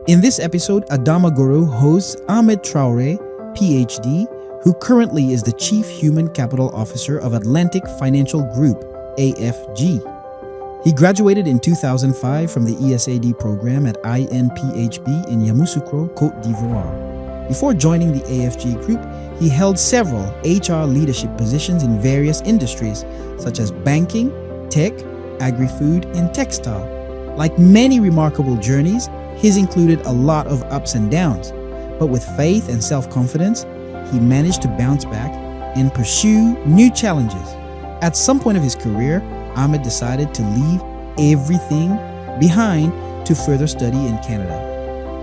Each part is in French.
In this episode, Adama Guru hosts Ahmed Traore, PhD, who currently is the Chief Human Capital Officer of Atlantic Financial Group, AFG. He graduated in 2005 from the ESAD program at INPHB in Yamoussoukro, Côte d'Ivoire. Before joining the AFG group, he held several HR leadership positions in various industries, such as banking, tech, agri-food, and textile. Like many remarkable journeys, his included a lot of ups and downs, but with faith and self-confidence, he managed to bounce back and pursue new challenges. At some point of his career, Ahmed decided to leave everything behind to further study in Canada.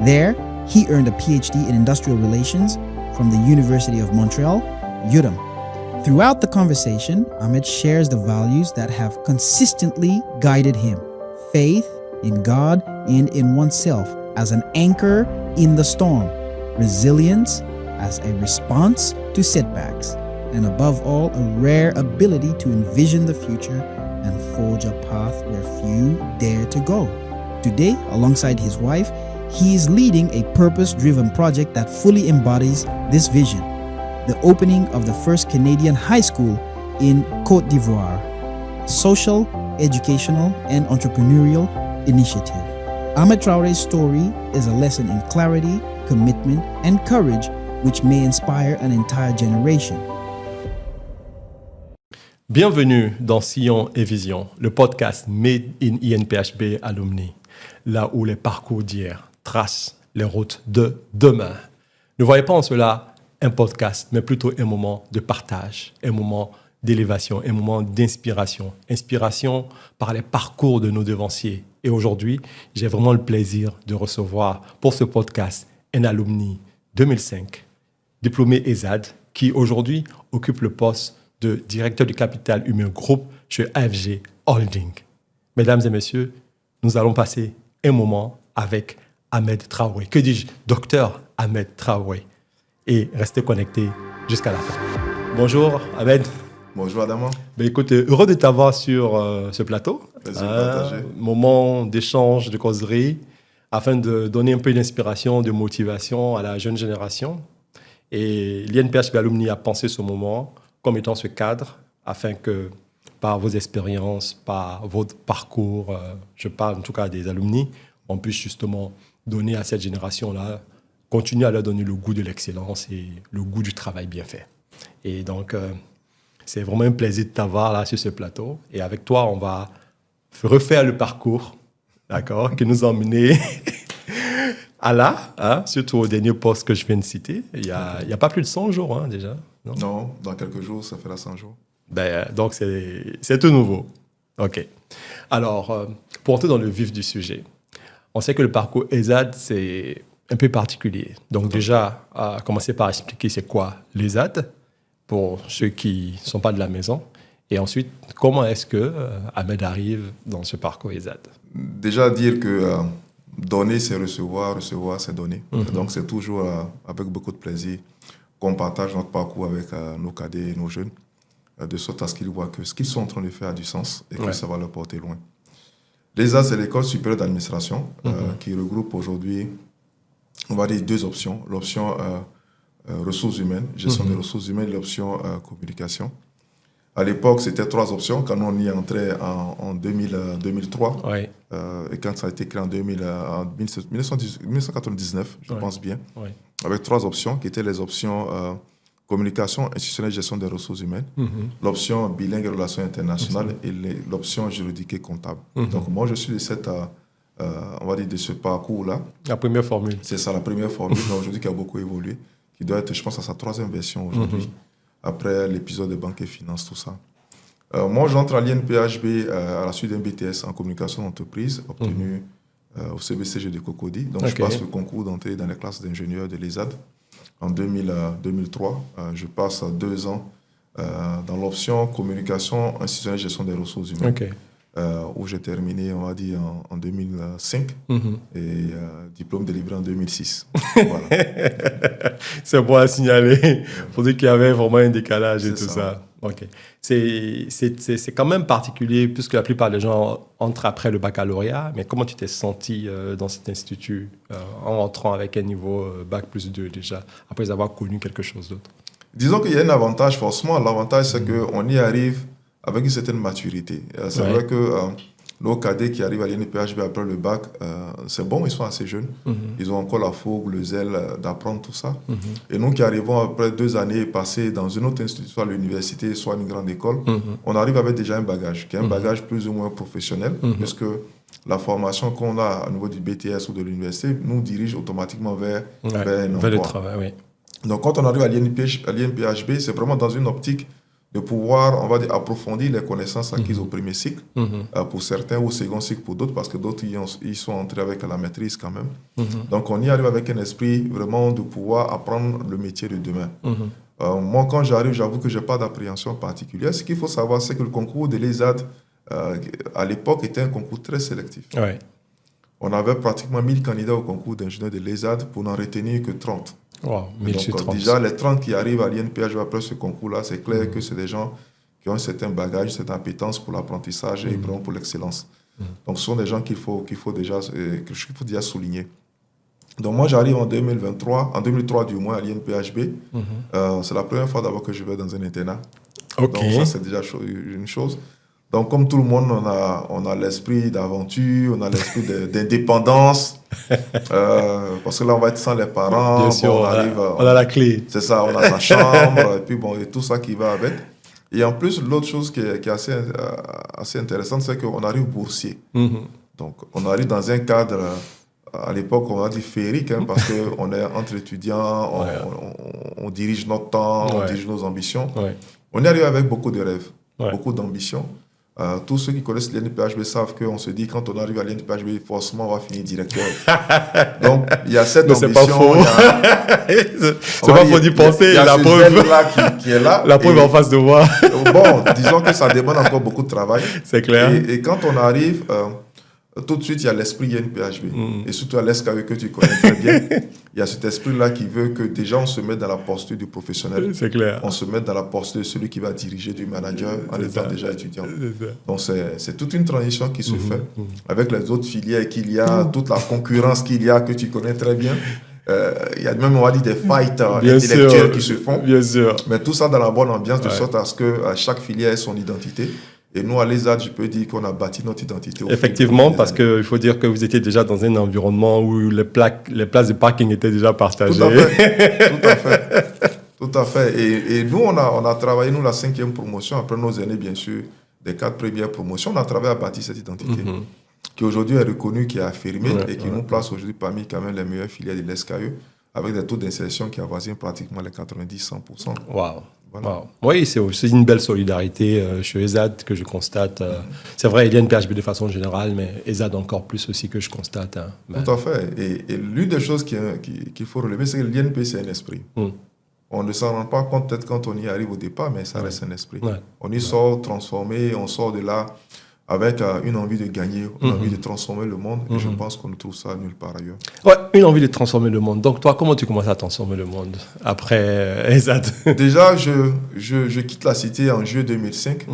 There, he earned a PhD in Industrial Relations from the University of Montreal, UDM. Throughout the conversation, Ahmed shares the values that have consistently guided him: faith in God and in oneself as an anchor in the storm, resilience as a response to setbacks, and above all, a rare ability to envision the future and forge a path where few dare to go. Today, alongside his wife, he is leading a purpose-driven project that fully embodies this vision: the opening of the first Canadian high school in Côte d'Ivoire, a social, educational, and entrepreneurial initiative. Ahmed Traore's story is a lesson in clarity, commitment, and courage, which may inspire an entire generation. Bienvenue dans Sillon et Vision, le podcast Made in INPHB Alumni, là où les parcours d'hier tracent les routes de demain. Ne voyez pas en cela un podcast, mais plutôt un moment de partage, un moment d'élévation, un moment d'inspiration. Inspiration par les parcours de nos devanciers. Et aujourd'hui, j'ai vraiment le plaisir de recevoir pour ce podcast un alumni 2005, diplômé ESAD, qui aujourd'hui occupe le poste de directeur du capital humain groupe chez AFG Holding. Mesdames et messieurs, nous allons passer un moment avec Ahmed Traoré. Que dis-je? Docteur Ahmed Traoré. Et restez connectés jusqu'à la fin. Bonjour Ahmed. Bonjour Adama. Ben écoute, heureux de t'avoir sur ce plateau. Plaisir partagé. Moment d'échange, de causerie, afin de donner un peu d'inspiration, de motivation à la jeune génération. Et l'INPHB Alumni a pensé ce moment comme étant ce cadre, afin que par vos expériences, par votre parcours, je parle en tout cas des alumni, on puisse justement donner à cette génération-là, continuer à leur donner le goût de l'excellence et le goût du travail bien fait. Et donc, c'est vraiment un plaisir de t'avoir là sur ce plateau. Et avec toi, on va refaire le parcours, d'accord, qui nous a emmenés à là, hein, surtout au dernier poste que je viens de citer. Il y a pas plus de 100 jours hein, déjà. Non, dans quelques jours, ça fera 100 jours. Donc, c'est tout nouveau. OK. Alors, pour entrer dans le vif du sujet, on sait que le parcours ESAD, c'est un peu particulier. Donc, déjà, commencer par expliquer c'est quoi l'ESAD pour ceux qui ne sont pas de la maison. Et ensuite, comment est-ce que Ahmed arrive dans ce parcours ESAD? Déjà, dire que donner, c'est recevoir, recevoir, c'est donner. Donc, c'est toujours avec beaucoup de plaisir qu'on partage notre parcours avec nos cadets et nos jeunes, de sorte à ce qu'ils voient que ce qu'ils sont en train de faire a du sens et que ça va leur porter loin. L'ESAD, c'est l'École supérieure d'administration qui regroupe aujourd'hui, on va dire, deux options. L'option ressources humaines, gestion des ressources humaines, et l'option communication. À l'époque, c'était trois options. Quand on y est entré en 2003, et quand ça a été créé en 1999, je pense bien, avec trois options qui étaient les options communication, institutionnelle, gestion des ressources humaines, l'option bilingue et relations internationales et l'option juridique et comptable. Donc moi, je suis de cette, on va dire, de ce parcours-là. La première formule. C'est ça, la première formule, mais aujourd'hui qui a beaucoup évolué, qui doit être, je pense, à sa troisième version aujourd'hui. Après l'épisode de banque et finance, tout ça. Moi, j'entre à l'INPHB à la suite d'un BTS en communication d'entreprise, obtenu au CBCG de Cocody. Donc, je passe le concours d'entrée dans les classes d'ingénieurs de l'ESAD en 2003. Je passe 2 ans dans l'option communication institutionnelle gestion des ressources humaines, où j'ai terminé, on va dire, en 2005 et diplôme délivré en 2006. Voilà. C'est bon à signaler pour dire qu'il y avait vraiment un décalage et tout ça. OK. C'est quand même particulier, puisque la plupart des gens entrent après le baccalauréat. Mais comment tu t'es senti dans cet institut en entrant avec un niveau Bac plus 2 déjà, après avoir connu quelque chose d'autre? Disons qu'il y a un avantage, forcément. L'avantage, c'est qu'on y arrive avec une certaine maturité. C'est vrai que nos cadets qui arrivent à l'INPHB après le bac, c'est bon, ils sont assez jeunes. Ils ont encore la fougue, le zèle d'apprendre tout ça. Et nous qui arrivons après 2 années passées dans une autre institution, soit l'université, soit une grande école, on arrive avec déjà un bagage, qui est un bagage plus ou moins professionnel, puisque la formation qu'on a au niveau du BTS ou de l'université nous dirige automatiquement vers le travail, oui. Donc, quand on arrive à l'INPHB, c'est vraiment dans une optique de pouvoir, on va dire, approfondir les connaissances acquises au premier cycle, pour certains, ou au second cycle pour d'autres, parce que d'autres y sont entrés avec la maîtrise quand même. Donc, on y arrive avec un esprit vraiment de pouvoir apprendre le métier de demain. Moi, quand j'arrive, j'avoue que je n'ai pas d'appréhension particulière. Ce qu'il faut savoir, c'est que le concours de l'ESAD, à l'époque, était un concours très sélectif. Ouais. On avait pratiquement 1000 candidats au concours d'ingénieur de l'ESAD pour n'en retenir que 30. Wow, 1000 sur 30. Déjà, les 30 qui arrivent à l'INPHB après ce concours-là, c'est clair que c'est des gens qui ont un certain bagage, cette appétence pour l'apprentissage et vraiment pour l'excellence. Donc, ce sont des gens qu'il faut déjà souligner. Donc, moi, j'arrive en 2003 du moins, à l'INPHB. C'est la première fois d'abord que je vais dans un internat. OK. Donc, ça, c'est déjà une chose. Donc, comme tout le monde, on a l'esprit d'aventure, on a l'esprit d'indépendance. Parce que là, on va être sans les parents. Bien sûr, on a la clé. C'est ça, on a sa chambre, et puis et tout ça qui va avec. Et en plus, l'autre chose qui est assez intéressante, c'est qu'on arrive boursier. Donc, on arrive dans un cadre, à l'époque, on va dire féerique, parce qu'on est entre étudiants, on dirige notre temps, on dirige nos ambitions. On y arrive avec beaucoup de rêves, beaucoup d'ambitions. Tous ceux qui connaissent l'INPHB savent qu'on se dit quand on arrive à l'INPHB, forcément on va finir directeur. Donc il y a cette ambition. C'est pas faux. C'est pas faux d'y penser. Il y a la ce preuve là qui est là. La preuve en face de moi. Bon, disons que ça demande encore beaucoup de travail. C'est clair. Et quand on arrive, tout de suite il y a l'esprit INPHB. Et surtout à l'SKE que tu connais très bien. Il y a cet esprit-là qui veut que déjà on se mette dans la posture du professionnel. C'est clair. On se mette dans la posture de celui qui va diriger du manager en étant déjà étudiant. Donc c'est toute une transition qui se fait avec les autres filières qu'il y a, toute la concurrence qu'il y a que tu connais très bien. Il y a même, on va dire, des fights intellectuels qui se font. Bien sûr. Mais tout ça dans la bonne ambiance, de sorte à ce que chaque filière ait son identité. Et nous, à l'ESAD, je peux dire qu'on a bâti notre identité. Effectivement, parce qu'il faut dire que vous étiez déjà dans un environnement où les places de parking étaient déjà partagées. Tout à fait. Tout à fait. Et nous, on a travaillé, nous, la 5e promotion, après nos années, bien sûr, des 4 premières promotions, on a travaillé à bâtir cette identité, qui aujourd'hui est reconnue, qui est affirmée, et qui nous place aujourd'hui parmi quand même les meilleures filières de l'SKE, avec des taux d'insertion qui avoisinent pratiquement les 90-100%. Waouh. Voilà. Wow. Oui, c'est aussi une belle solidarité chez ESAD que je constate. C'est vrai, il y a une PHB de façon générale, mais ESAD encore plus aussi que je constate. Tout à fait. Et l'une des choses qu'il faut relever, c'est que l'INP, c'est un esprit. On ne s'en rend pas compte peut-être quand on y arrive au départ, mais ça reste un esprit. On y sort transformé, on sort de là avec une envie de gagner, une envie de transformer le monde. Et je pense qu'on ne trouve ça nulle part ailleurs. Ouais, une envie de transformer le monde. Donc toi, comment tu commences à transformer le monde après ESAD? Déjà, je quitte la cité en juillet 2005.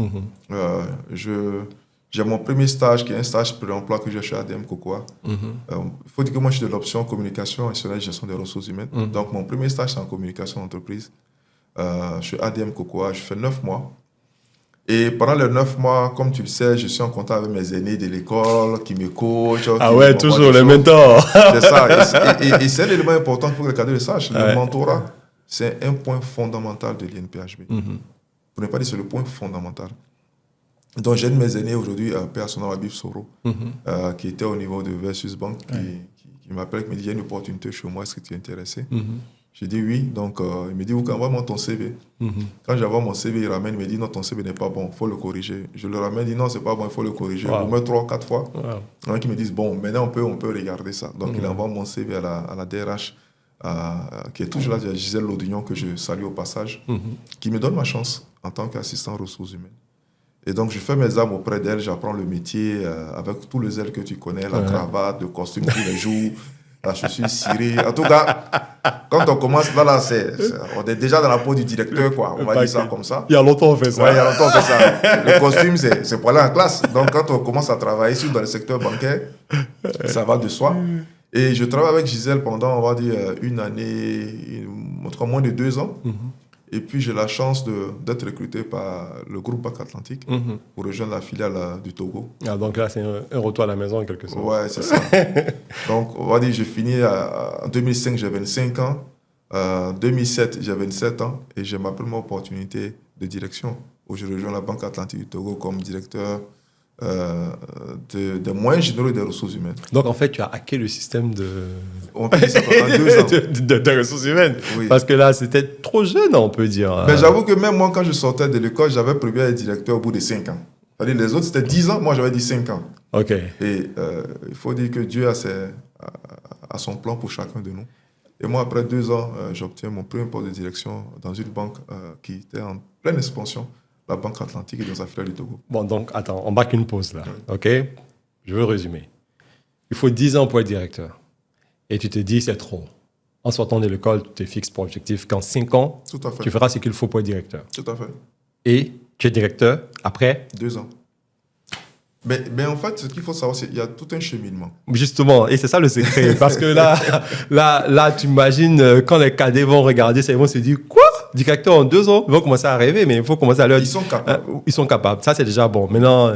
J'ai mon premier stage, qui est un stage pré-emploi que j'ai chez ADM Cocoa. Il faut dire que moi, je suis de l'option communication et gestion des ressources humaines. Donc, mon premier stage, c'est en communication d'entreprise. Chez ADM Cocoa, je fais 9 mois. Et pendant les 9 mois, comme tu le sais, je suis en contact avec mes aînés de l'école qui me coachent. Ah ouais, toujours les mentors. C'est ça. Et c'est un élément important pour que les cadres le sachent. Le mentorat, c'est un point fondamental de l'INPHB. Pour ne pas dire c'est le point fondamental. Donc, j'ai un de mes aînés aujourd'hui, Père Sonor Habib Soro, qui était au niveau de Versus Bank, qui m'appelle, qui me dit, il y a une opportunité chez moi, est-ce que tu es intéressé? J'ai dit oui, donc il me dit, envoie-moi ton CV. Quand j'envoie mon CV, il ramène, il me dit, non, ton CV n'est pas bon, il faut le corriger. Je le ramène, il dit, non, c'est pas bon, il faut le corriger. Au moins 3 ou 4 fois. Donc ils me disent, bon, maintenant on peut regarder ça. Donc il envoie mon CV à la DRH, qui est toujours là, Gisèle Laudignon, que je salue au passage, qui me donne ma chance en tant qu'assistant ressources humaines. Et donc, je fais mes armes auprès d'elle, j'apprends le métier avec tous les ailes que tu connais, la cravate, le costume tous les jours. la chaussure cirée. En tout cas, quand on commence là, on est déjà dans la peau du directeur, quoi. On va dire ça comme ça. Il y a longtemps, on fait ça. Ouais, il y a longtemps, on fait ça. Le costume, c'est pour aller en classe. Donc, quand on commence à travailler dans le secteur bancaire, ça va de soi. Et je travaille avec Gisèle pendant, on va dire, une année, en tout cas moins de 2 ans. Et puis, j'ai la chance d'être recruté par le groupe Banque Atlantique pour rejoindre la filiale du Togo. Ah, donc là, c'est un retour à la maison, en quelque sorte. Ouais, c'est ça. Donc, on va dire, j'ai fini en 2005, j'avais 25 ans. En 2007, j'avais 27 ans. Et j'ai ma première opportunité de direction, où je rejoins la Banque Atlantique du Togo comme directeur des moyens généraux des ressources humaines. Donc, en fait, tu as hacké le système On peut dire ça pendant 2 ans. de ressources humaines. Oui. Parce que là, c'était trop jeune, on peut dire. Mais j'avoue que même moi, quand je sortais de l'école, j'avais prévu être directeur au bout de 5 ans. C'est-à-dire, les autres, c'était 10 ans. Moi, j'avais dit 5 ans. OK. Et il faut dire que Dieu a son plan pour chacun de nous. Et moi, après 2 ans, j'obtiens mon premier poste de direction dans une banque qui était en pleine expansion, la Banque Atlantique et dans sa filiale du Togo. Bon, donc, attends, on marque une pause là. OK? Je veux résumer. Il faut 10 ans pour être directeur. Et tu te dis, c'est trop. En sortant de l'école, tu te fixes pour objectif qu'en 5 ans, Tout à fait. tu feras ce qu'il faut pour être directeur. Tout à fait. Et tu es directeur après 2 ans. Mais en fait, ce qu'il faut savoir, c'est qu'il y a tout un cheminement. Justement, et c'est ça le secret. Parce que là, tu imagines, quand les cadets vont regarder ça, ils vont se dire, quoi? Directeur en 2 ans? Ils vont commencer à rêver, mais il faut commencer à leur Ils sont capables. Ils sont capables. Ça, c'est déjà bon. Maintenant,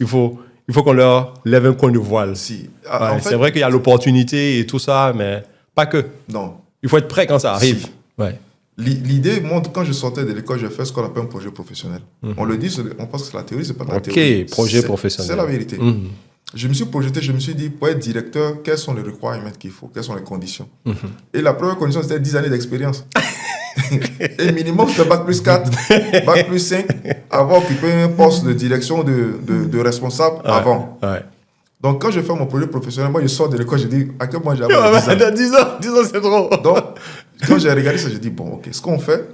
il faut qu'on leur lève un coin de voile. Si. Ouais, En fait, c'est vrai qu'il y a l'opportunité et tout ça, mais pas que. non. Il faut être prêt quand ça arrive. Si. Ouais. L'idée, moi, quand je sortais de l'école, j'ai fait ce qu'on appelle un projet professionnel. On le dit, on pense que c'est la théorie, c'est pas de la théorie. Projet professionnel. C'est la vérité. Je me suis projeté, je me suis dit, pour être directeur, quels sont les requirements qu'il faut, quelles sont les conditions. Et la première condition, c'était 10 années d'expérience. Et minimum, c'était Bac plus 4, Bac plus 5, avoir occupé un poste de direction de responsable avant. Ouais. Donc, quand je fais mon projet professionnel, moi, je sors de l'école, je dis, à quel point j'ai 10 ans. 10 ans, c'est trop. Donc, quand j'ai regardé ça, j'ai dit, bon, ok, ce qu'on fait,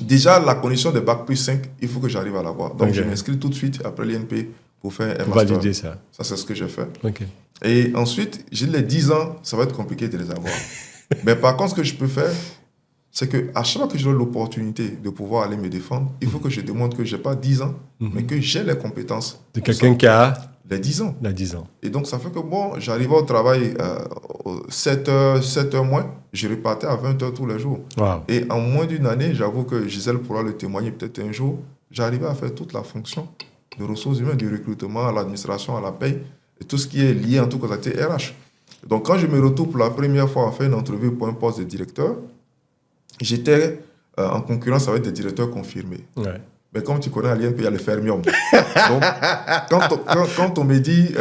déjà, la condition de Bac plus 5, il faut que j'arrive à l'avoir. Donc, je m'inscris tout de suite après l'INP pour faire un Pour master. valider ça. Ça, c'est ce que j'ai fait. OK. Et ensuite, j'ai les 10 ans, ça va être compliqué de les avoir. Mais par contre, ce que je peux faire, c'est qu'à chaque fois que j'ai l'opportunité de pouvoir aller me défendre, il faut que je démontre que je n'ai pas 10 ans, mais que j'ai les compétences. De quelqu'un qui a les 10 ans. 10 ans. Et donc, ça fait que, bon, j'arrivais au travail 7h moins, je repartais à 20h tous les jours. Wow. Et en moins d'une année, j'avoue que Gisèle pourra le témoigner peut-être un jour, j'arrivais à faire toute la fonction de ressources humaines, du recrutement, à l'administration, à la paye, et tout ce qui est lié en tout cas à RH. Donc, quand je me retrouve pour la première fois à faire une entrevue pour un poste de directeur, j'étais en concurrence avec des directeurs confirmés. Ouais. Mais comme tu connais à l'INP, il y a le fermium. Donc, quand on me dit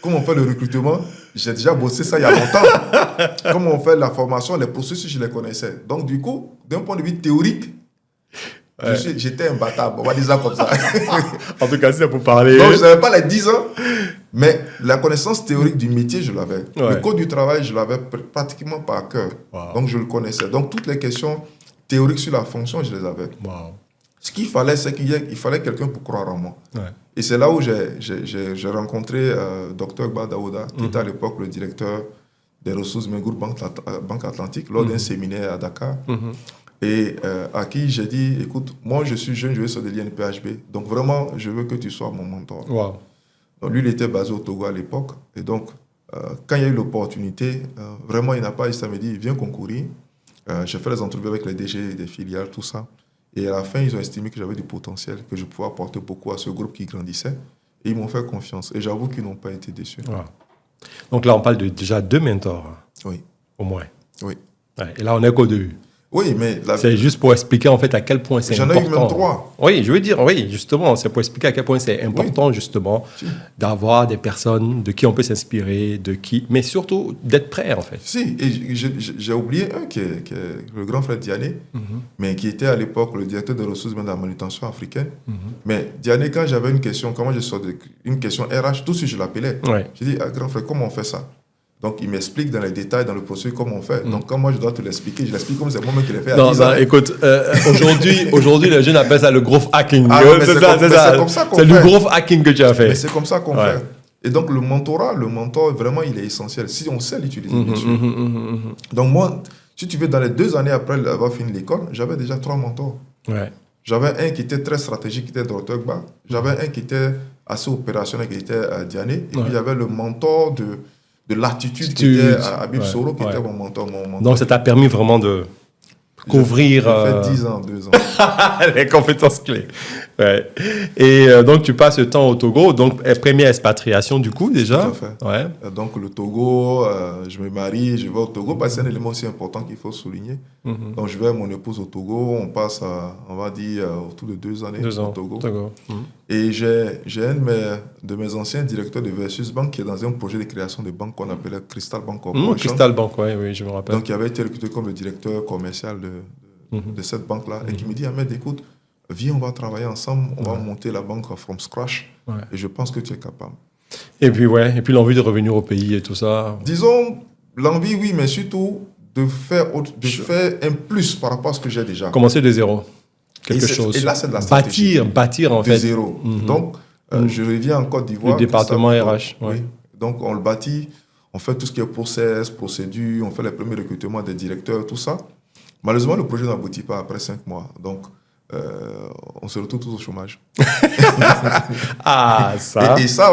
comment on fait le recrutement, j'ai déjà bossé ça il y a longtemps. Comment on fait la formation, les processus, je les connaissais. Donc, du coup, d'un point de vue théorique, j'étais imbattable. On va dire ça comme ça. En tout cas, c'est pour parler. Donc, je n'avais pas les 10 ans, mais la connaissance théorique du métier, je l'avais. Ouais. Le code du travail, je l'avais pratiquement par cœur. Wow. Donc, je le connaissais. Donc, toutes les questions théoriques sur la fonction, je les avais. Wow. Ce qu'il fallait, c'est qu'il fallait quelqu'un pour croire en moi. Ouais. Et c'est là où j'ai rencontré Dr. Iqbal Daouda, qui était à l'époque le directeur des ressources humaines groupe Banque Atlantique, lors d'un séminaire à Dakar. Et à qui j'ai dit, écoute, moi je suis jeune, je vais sur de l'INPHB, donc vraiment, je veux que tu sois mon mentor. Wow. Donc lui, il était basé au Togo à l'époque. Et donc, quand il y a eu l'opportunité, vraiment, il n'a pas hésité à me dire, viens concourir. J'ai fait les entrevues avec les DG des filiales, tout ça. Et à la fin, ils ont estimé que j'avais du potentiel, que je pouvais apporter beaucoup à ce groupe qui grandissait. Et ils m'ont fait confiance. Et j'avoue qu'ils n'ont pas été déçus. Wow. Donc là, on parle de déjà 2 mentors. Oui. Au moins. Oui. Ouais. Et là, on est qu'au début. Oui, mais... C'est juste pour expliquer en fait à quel point c'est important. J'en ai eu même 3. Oui, je veux dire, oui, justement, c'est pour expliquer à quel point c'est important, justement, d'avoir des personnes de qui on peut s'inspirer, mais surtout d'être prêt, en fait. Si, et j'ai oublié un qui est le grand frère Diané, mais qui était à l'époque le directeur des ressources humaines de la manutention africaine. Mais Diané, quand j'avais une question, comment je sors une question RH, tout de suite je l'appelais. Ouais. Je dis, grand frère, comment on fait ça? Donc, il m'explique dans les détails, dans le processus, comment on fait. Donc, quand moi, je dois te l'expliquer, je l'explique comme c'est moi-même qui l'ai fait à 10 ans. Écoute, aujourd'hui, les jeunes appellent ça le growth hacking. Ah, c'est comme ça qu'on fait. C'est le growth hacking que tu as fait. Mais c'est comme ça qu'on fait. Et donc, le mentor, vraiment, il est essentiel. Si on sait l'utiliser, bien sûr. Donc, moi, si tu veux, dans les 2 années après avoir fini l'école, j'avais déjà 3 mentors. Ouais. J'avais un qui était très stratégique, qui était Dr. Gba. J'avais un qui était assez opérationnel, qui était Diané. Et puis, j'avais le mentor de l'attitude qui était Habib Soro, qui était mon mentor. Donc, ça t'a permis vraiment de couvrir... J'ai fait 10 ans, 2 ans. les compétences clés. Ouais. Et donc, tu passes le temps au Togo. Donc, première expatriation, du coup, déjà. Tout à fait. Ouais. Donc, le Togo, je me marie, je vais au Togo, parce que c'est un élément aussi important qu'il faut souligner. Donc, je vais avec mon épouse au Togo. On passe, on va dire, autour de 2 années au Togo. Et j'ai un de mes anciens directeurs de Versus Bank qui est dans un projet de création de banque qu'on appelait Crystal Bank Corporation. Crystal Bank, oui, je me rappelle. Donc, il avait été recruté comme le directeur commercial de cette banque-là. Et qui me dit, Ahmed, écoute, viens, on va travailler ensemble, on va monter la banque from scratch. Et je pense que tu es capable. Et puis, l'envie de revenir au pays et tout ça. Disons, l'envie, oui, mais surtout de faire un plus par rapport à ce que j'ai déjà. Commencer de zéro. Quelque chose. Et là, c'est de la stratégie. Bâtir en fait. De zéro. Donc, je reviens en Côte d'Ivoire. Le département RH. Oui. Donc, on le bâtit. On fait tout ce qui est process, procédure. On fait les premiers recrutements des directeurs, tout ça. Malheureusement, le projet n'aboutit pas après 5 mois. Donc, on se retrouve tous au chômage. Ça. Et ça,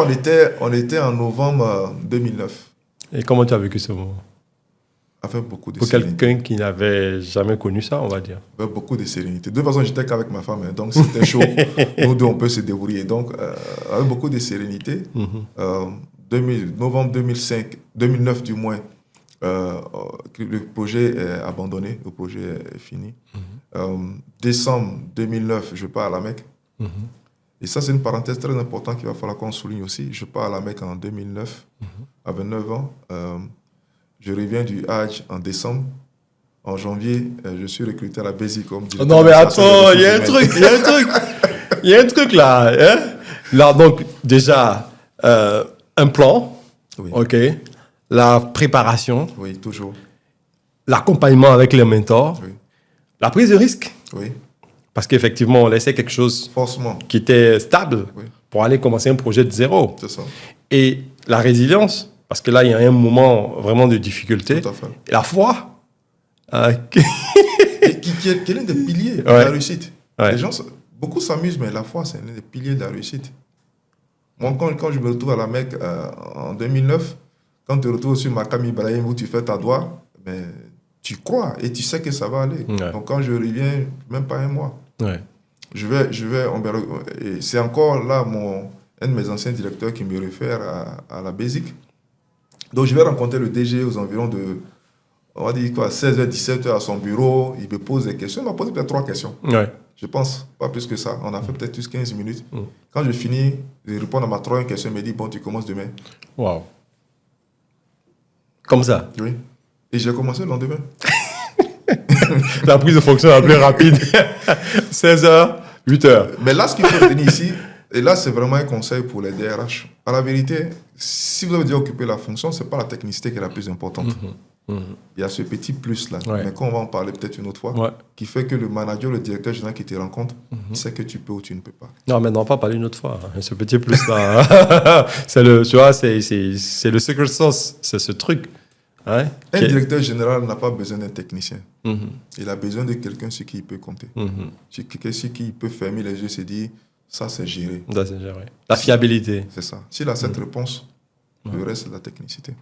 on était en novembre 2009. Et comment tu as vécu ce moment? Avec beaucoup de sérénité. Pour quelqu'un qui n'avait jamais connu ça, on va dire. Avec beaucoup de sérénité. De toute façon, j'étais qu'avec ma femme, hein, donc c'était chaud. Nous deux, on peut se débrouiller. Donc, avec beaucoup de sérénité, novembre 2009 du moins, le projet est abandonné, le projet est fini. Décembre 2009, je pars à la Mecque. Et ça, c'est une parenthèse très importante qu'il va falloir qu'on souligne aussi. Je pars à la Mecque en 2009, à 29 ans. Je reviens du Hajj en décembre. En janvier, je suis recruté à la Basic comme directeur. Non, mais attends, il y a un truc là. Hein? Là, donc, déjà, un plan, OK, la préparation. Oui, toujours. L'accompagnement avec les mentors. Oui. La prise de risque. Oui. Parce qu'effectivement, on laissait quelque chose qui était stable pour aller commencer un projet de zéro. C'est ça. Et la résilience, parce que là, il y a un moment vraiment de difficulté. Tout à fait. Et la foi. Qui est l'un des piliers de la réussite. Les gens, beaucoup s'amusent, mais la foi, c'est l'un des piliers de la réussite. Moi, quand je me retrouve à la Mecque en 2009, quand tu te retrouves sur Makam Ibrahim où tu fais ta doigt, mais tu crois et tu sais que ça va aller. Donc, quand je reviens, même pas un mois. Je vais, et c'est encore là un de mes anciens directeurs qui me réfère à la Basic. Donc, je vais rencontrer le DG aux environs de, on va dire quoi, 16h, 17h à son bureau. Il me pose des questions. Il m'a posé peut-être 3 questions. Je pense, pas plus que ça. On a fait peut-être juste 15 minutes. Quand je finis de répondre à ma 3e question, il me dit, bon, tu commences demain. Waouh. Comme ça? Oui. Et j'ai commencé le lendemain. La prise de fonction la plus rapide. 16h, 8h. Mais là, ce qu'il faut retenir ici, et là, c'est vraiment un conseil pour les DRH. À la vérité, si vous avez déjà occupé la fonction, ce n'est pas la technicité qui est la plus importante. Il y a ce petit plus-là, mais qu'on va en parler peut-être une autre fois, qui fait que le manager, le directeur général qui te rencontre, il sait que tu peux ou tu ne peux pas. Non, mais non, pas parler une autre fois. Ce petit plus-là, c'est le secret sauce, c'est ce truc. Un directeur général n'a pas besoin d'un technicien. Il a besoin de quelqu'un sur qui il peut compter. Quelqu'un sur qui il peut fermer les yeux et se dire, ça c'est géré. Ça c'est géré. La fiabilité. C'est ça. S'il a cette réponse, le reste c'est la technicité.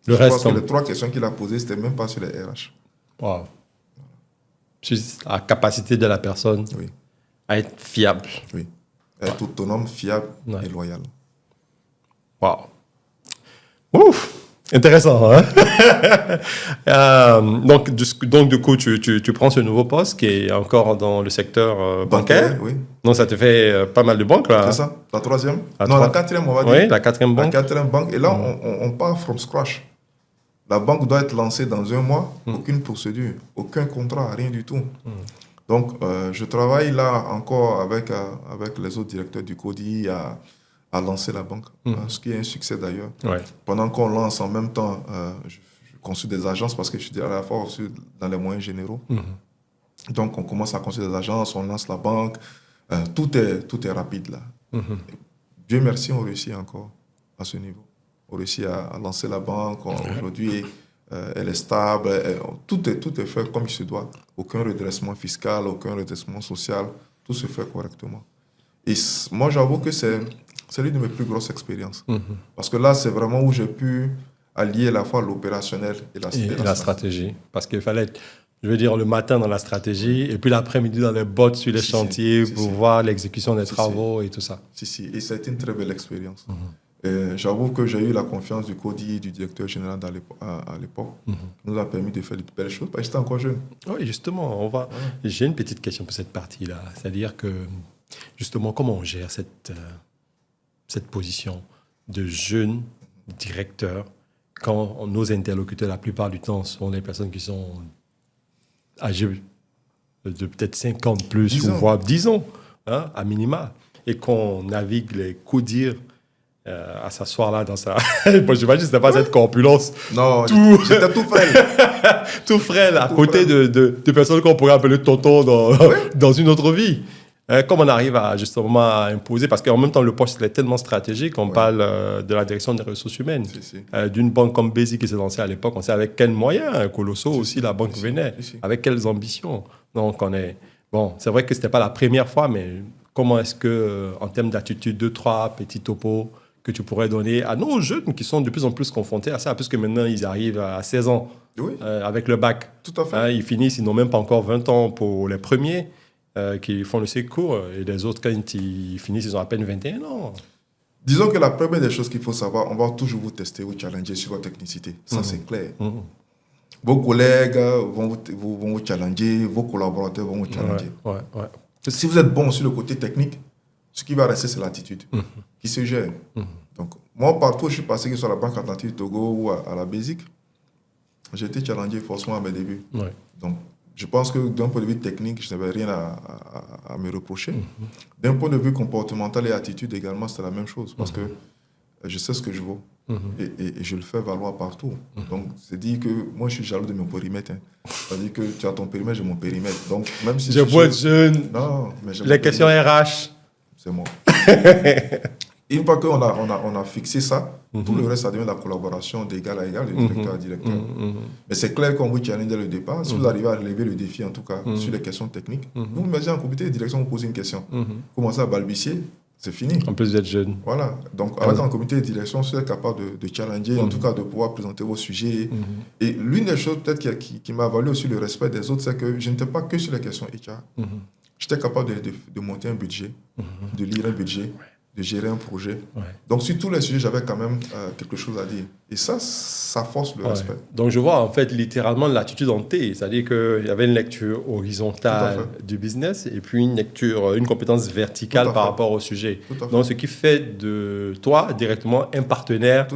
Le reste, pense que les 3 questions qu'il a posées, c'était même pas sur les RH. Wow. Sur la capacité de la personne à être fiable. Oui. Être autonome, fiable et loyal. Wow. Ouf. Intéressant, hein? Donc, du coup, tu prends ce nouveau poste qui est encore dans le secteur bancaire. Oui. Donc, ça te fait pas mal de banques, là. C'est ça. La 3e. La 4e, on va dire. Oui, la 4e banque. La 4e banque. Et là, on part from scratch. La banque doit être lancée dans 1 mois. Aucune procédure, aucun contrat, rien du tout. Donc, je travaille là encore avec les autres directeurs du CODI à lancer la banque, ce qui est un succès d'ailleurs. Pendant qu'on lance en même temps, je construis des agences parce que je suis à la fois aussi dans les moyens généraux. Donc on commence à construire des agences, on lance la banque, tout est rapide là. Dieu merci, on réussit encore. à ce niveau. On réussit à lancer la banque. Aujourd'hui, elle est stable. Tout est fait comme il se doit. Aucun redressement fiscal, aucun redressement social. Tout se fait correctement. Et moi, j'avoue que c'est l'une de mes plus grosses expériences. Parce que là, c'est vraiment où j'ai pu allier à la fois l'opérationnel et la stratégie. Parce qu'il fallait être, je veux dire, le matin dans la stratégie et puis l'après-midi dans les bottes sur les chantiers pour voir l'exécution des travaux et tout ça. Et ça a été une très belle expérience. J'avoue que j'ai eu la confiance du CODI et du directeur général à l'époque, qui nous a permis de faire de belles choses, parce que j'étais encore jeune. Oui, justement, j'ai une petite question pour cette partie-là. C'est-à-dire que, justement, comment on gère cette position de jeune directeur quand nos interlocuteurs, la plupart du temps, sont des personnes qui sont âgées de peut-être 50 plus, ou voire 10 ans, hein, à minima, et qu'on navigue les CODIR à s'asseoir là dans sa... Bon, j'imagine que ce n'était pas cette corpulence. Non, j'étais tout frêle. Tout frêle, à côté de personnes qu'on pourrait appeler tonton dans une autre vie. Comme on arrive à justement imposer, parce qu'en même temps, le poste est tellement stratégique, on parle de la direction des ressources humaines, d'une banque comme Bézi qui s'est lancée à l'époque, on sait avec quels moyens colossaux aussi la banque venait, avec quelles ambitions. Donc, bon, c'est vrai que ce n'était pas la première fois, mais comment est-ce que, en termes d'attitude, 2-3 petits topos que tu pourrais donner à nos jeunes qui sont de plus en plus confrontés à ça, puisque maintenant, ils arrivent à 16 ans avec le bac. Tout à fait. Ils finissent, ils n'ont même pas encore 20 ans pour les premiers. Qui font le sécours, et les autres, quand ils finissent, ils ont à peine 21 ans. Disons que la première des choses qu'il faut savoir, on va toujours vous tester, vous challenger sur votre technicité. Ça, c'est clair. Vos collègues vont vous challenger, vos collaborateurs vont vous challenger. Si vous êtes bon sur le côté technique, ce qui va rester, c'est l'attitude qui se gère. Donc, moi, partout où je suis passé, que ce soit à la Banque Atlantique Togo ou à la Basique, j'ai été challengé forcément à mes débuts. Donc, je pense que d'un point de vue technique, je n'avais rien à me reprocher. D'un point de vue comportemental et attitude également, c'est la même chose. Parce que je sais ce que je vaux. Et je le fais valoir partout. Donc, c'est dit que moi, je suis jaloux de mon périmètre. C'est-à-dire que tu as ton périmètre, j'ai mon périmètre. Donc, même si je beau être jeune. Non, mais les questions RH. C'est moi. Une fois qu'on a fixé ça, tout le reste, ça devient la collaboration d'égal à égal, de directeur à directeur. Mais c'est clair qu'on vous challenge dès le départ. Si vous arrivez à relever le défi, en tout cas, sur les questions techniques, vous vous mettez en comité de direction, vous posez une question. Vous commencez à balbutier, c'est fini. En plus d'être jeune. Voilà. Donc, avec un comité de direction, vous êtes capable de challenger, en tout cas, de pouvoir présenter vos sujets. Et l'une des choses, peut-être, qui m'a valu aussi le respect des autres, c'est que je n'étais pas que sur les questions HR. J'étais capable de monter un budget, de lire un budget, de gérer un projet. Donc, sur tous les sujets, j'avais quand même quelque chose à dire. Et ça force le respect. Donc, je vois en fait littéralement l'attitude en T. C'est-à-dire qu'il y avait une lecture horizontale du business et puis une compétence verticale par rapport au sujet. Donc, ce qui fait de toi directement un partenaire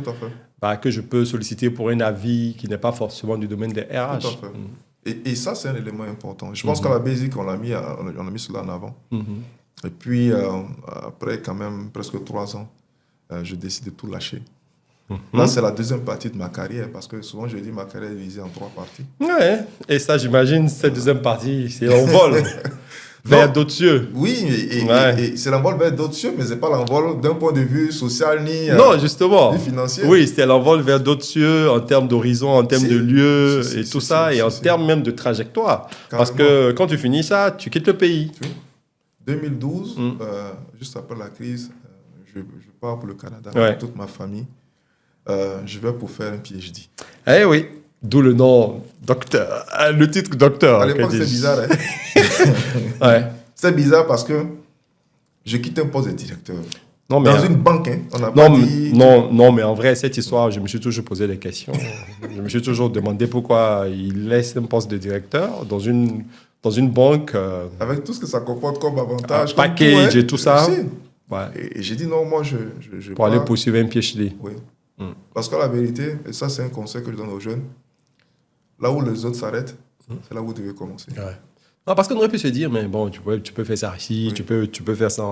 que je peux solliciter pour un avis qui n'est pas forcément du domaine des RH. Tout à fait. Et ça, c'est un élément important. Je pense qu'à la Basique, on a mis cela en avant. Et puis, après quand même presque 3 ans, je décide de tout lâcher. Là, c'est la deuxième partie de ma carrière, parce que souvent, je dis ma carrière est divisée en 3 parties. Ouais, et ça, j'imagine, cette deuxième partie, c'est l'envol vers d'autres cieux. Oui, et c'est l'envol vers d'autres cieux, mais ce n'est pas l'envol d'un point de vue social ni financier. Oui, c'était l'envol vers d'autres cieux en termes d'horizon, en termes de lieux et tout ça, et en termes même de trajectoire. Carrément. Parce que quand tu finis ça, tu quittes le pays. 2012, juste après la crise, je pars pour le Canada avec toute ma famille. Je vais pour faire un PhD. Eh oui, d'où le nom docteur, le titre docteur. À l'époque, c'est bizarre. C'est bizarre parce que je quitte un poste de directeur. Non, mais dans une banque, on n'a pas dit... Non, mais en vrai, cette histoire, je me suis toujours posé des questions. Je me suis toujours demandé pourquoi il laisse un poste de directeur dans une banque... avec tout ce que ça comporte comme avantage. Package et tout ça. Et j'ai dit non, moi, je pour aller poursuivre un PhD. Oui. Parce que la vérité, et ça, c'est un conseil que je donne aux jeunes, là où les autres s'arrêtent, c'est là où vous devez commencer. Non, parce qu'on aurait pu se dire, mais bon, tu peux faire ça ici, tu peux faire ça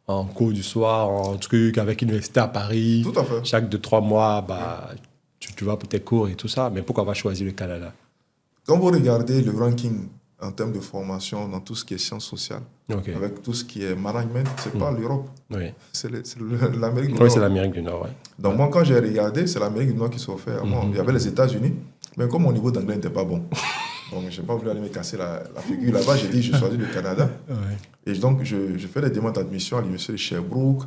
en cours du soir, en truc, avec l'université à Paris. Tout à fait. Chaque 2-3 mois, tu vas pour tes cours et tout ça. Mais pourquoi on va choisir le Canada? Quand vous regardez le ranking en termes de formation dans tout ce qui est sciences sociales, Ok. avec tout ce qui est management, c'est pas l'Europe, Oui, c'est l'Amérique du oui Nord. c'est l'Amérique du Nord. Ouais. Donc moi, quand j'ai regardé, c'est l'Amérique du Nord qui s'est offert à moi. Il y avait les États-Unis, mais comme mon niveau d'anglais n'était pas bon, donc je n'ai pas voulu aller me casser la figure là-bas. J'ai dit, je choisis le Canada. Ouais. Et donc, je fais des demandes d'admission à l'Université de Sherbrooke,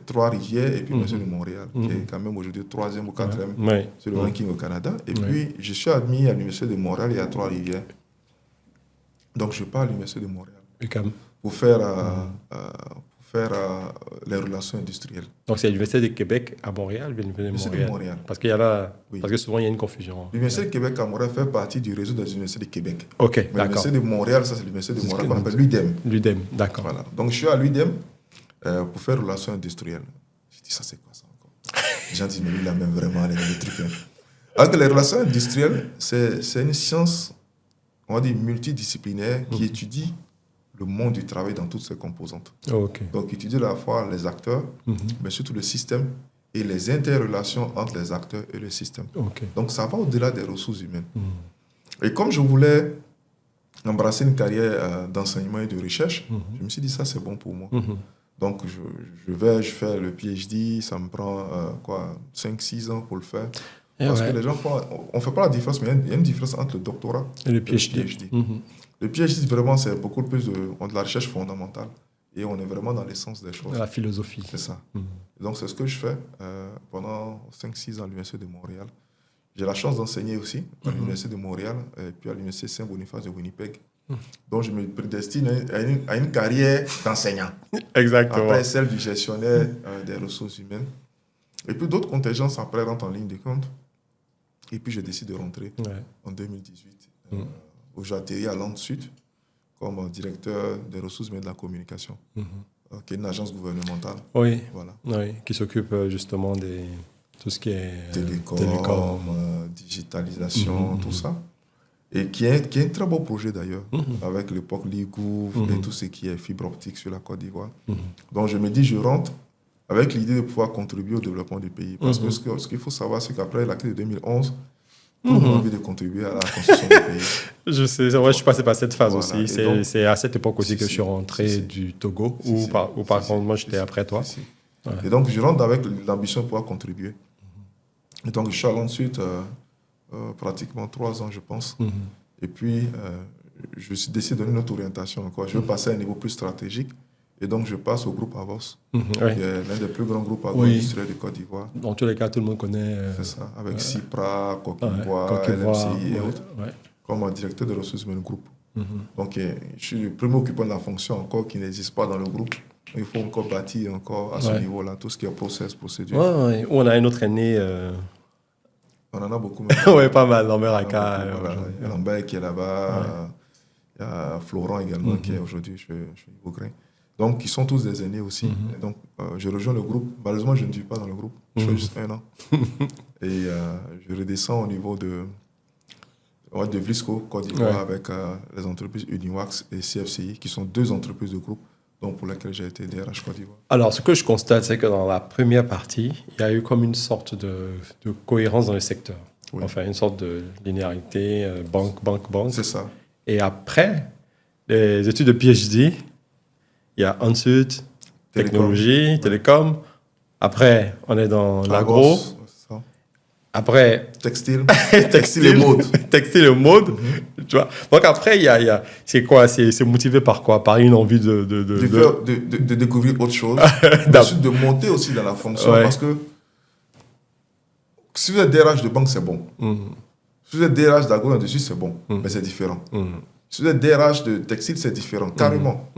Trois-Rivières et puis l'Université de Montréal, qui est quand même aujourd'hui 3e ou 4e Ouais. sur le ranking au Canada. Et puis, je suis admis à l'Université de Montréal et à Trois-Rivières. Donc, je pars à l'Université de Montréal UQAM. pour faire les relations industrielles. Donc c'est l'Université de Québec à Montréal, l'Université de Montréal. Parce qu'il y a là, Oui. parce que souvent il y a une confusion. L'Université de Québec à Montréal fait partie du réseau des universités de Québec. Ok, Mais d'accord. l'Université de Montréal, ça c'est l'Université de C'est ce Montréal que- qu'on appelle l'UDEM. L'UDEM, d'accord. Voilà. Donc je suis à l'UDEM pour faire relations industrielles. Je dis, ça c'est quoi ça encore? Les gens disent, mais lui il a même vraiment les trucs. Hein. Alors que les relations industrielles, c'est une science, on va dire, multidisciplinaire qui étudie le monde du travail dans toutes ses composantes. Ok. Donc, étudier à la fois les acteurs, mais surtout le système et les interrelations entre les acteurs et le système. Ok. Donc, ça va au-delà des ressources humaines. Et comme je voulais embrasser une carrière d'enseignement et de recherche, je me suis dit, ça, c'est bon pour moi. Donc, je fais le PhD, ça me prend 5-6 ans pour le faire. Et Parce ouais. que les gens, on ne fait pas la différence, mais il y a une différence entre le doctorat Et le PhD. Le PhD, vraiment, c'est beaucoup plus de la recherche fondamentale. Et on est vraiment dans l'essence des choses. La philosophie. C'est ça. Et donc, c'est ce que je fais pendant 5-6 ans à l'Université de Montréal. J'ai la chance d'enseigner aussi à l'Université de Montréal et puis à l'Université Saint-Boniface de Winnipeg. Donc, je me prédestine à une carrière d'enseignant. Exactement. Après, celle du gestionnaire des ressources humaines. Et puis, d'autres contingences après rentrent en ligne de compte. Et puis, je décide de rentrer en 2018. Où j'atterris à Land-Sud comme directeur des ressources humaines de la communication, qui est une agence gouvernementale. Oui. Voilà. Oui, qui s'occupe justement de tout ce qui est Télécom. Digitalisation, tout ça. Et qui est un très beau projet d'ailleurs, avec l'époque Ligouv et tout ce qui est fibre optique sur la Côte d'Ivoire. Donc je me dis, je rentre avec l'idée de pouvoir contribuer au développement du pays. Parce que ce qu'il faut savoir, c'est qu'après la crise de 2011, tout le monde a envie de contribuer à la construction du pays. Je sais, c'est vrai, je suis passé par cette phase Voilà. aussi. Et donc- C'est à cette époque aussi que je suis rentré du Togo, où par contre, moi, j'étais après toi. Si. Et donc, je rentre avec l'ambition de pouvoir contribuer. Et donc, je suis allé ensuite pratiquement 3 ans, je pense. Et puis, je me suis décidé de donner une autre orientation encore. Je veux passer à un niveau plus stratégique. Et donc, je passe au groupe Avos, Oui. qui est l'un des plus grands groupes agro-industriels de Côte d'Ivoire. Dans tous les cas, tout le monde connaît. C'est ça, avec Cipra, Coquivoire, Coquivoire, LMCI et autres, comme directeur de ressources humaines groupe. Donc, je suis le premier occupant de la fonction encore qui n'existe pas dans le groupe. Il faut encore bâtir encore à ce niveau-là, tout ce qui est process, procédure. Ouais. On a un autre aîné. On en a beaucoup. Ouais, pas mal, Lambert Aka. Il y a Lambert qui est là-bas. Il y a Florent également qui est aujourd'hui chez Yvogrin. Donc, ils sont tous des aînés aussi. Et donc, je rejoins le groupe. Malheureusement, je ne suis pas dans le groupe. Je fais juste 1 an. Et je redescends au niveau de Vlisco, Côte d'Ivoire, avec les entreprises Uniwax et CFCI, qui sont 2 entreprises de groupe donc pour lesquelles j'ai été DRH Côte d'Ivoire. Alors, ce que je constate, c'est que dans la première partie, il y a eu comme une sorte de cohérence dans le secteur. Oui. Enfin, une sorte de linéarité, banque. C'est ça. Et après, les études de PhD, il y a ensuite technologie, télécom. Après, on est dans l'agro. C'est ça. Après, Textile et mode. Textile et mode. Tu vois. Donc après, c'est quoi? C'est motivé par quoi? Par une envie de découvrir autre chose. Ensuite, de monter aussi dans la fonction. Parce que si vous êtes DRH de banque, c'est bon. Si vous êtes DRH d'agro-industrie, c'est bon. Mais c'est différent. Si vous êtes DRH de textile, c'est différent, carrément.